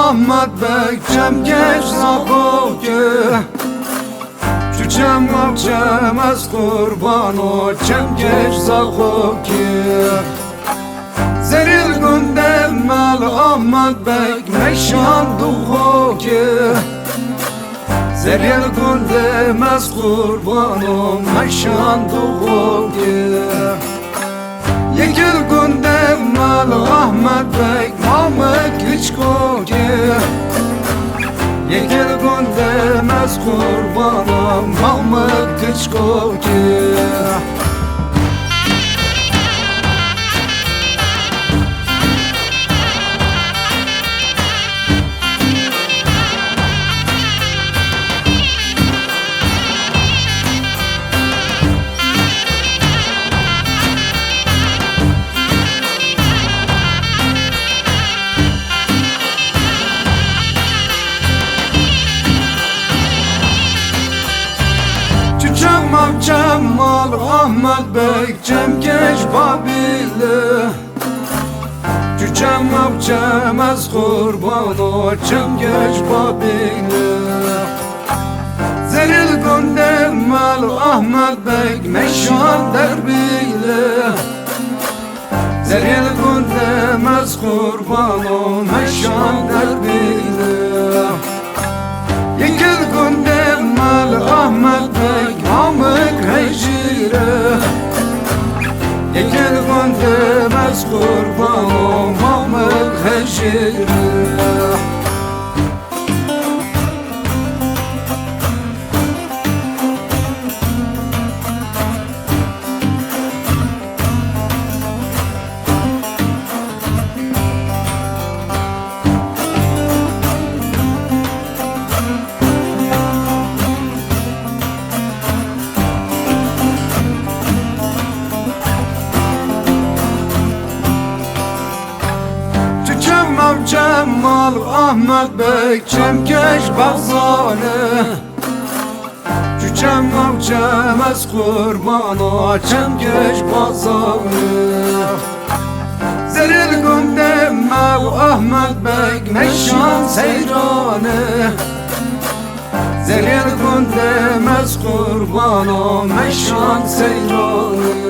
Ahmet Bey Cemgeç Zakoki Cücem avcem az kurban o Cemgeç Zakoki Zeril gündemel Ahmet Bey Meşan duhoki Zeril gündemez kurban o Meşan duhoki Yekil gündemel Ahmet Bey Mahmut Küçkoki Yekil gündemez kurbanım Mahmut Küçkoki Cemal Ahmet Bey Cemgeç Babili Cücem avcemez kurban o Cemgeç Babili Zeril gündemel Ahmet Bey Meşan derbili Zeril gündemez kurban o Meşan derbili Yekil gündemel Ahmet Bey Mahmut Hecire Yekil gündemez kurban o Mahmut Hecire Cemal Ahmet Bey Cemgeç Bazanı Cücem avcemez kurban o Cemgeç Bazanı Zeril gündemel Ahmet Bey Meşan seyranı Zeril gündemez kurban o Meşan seyranı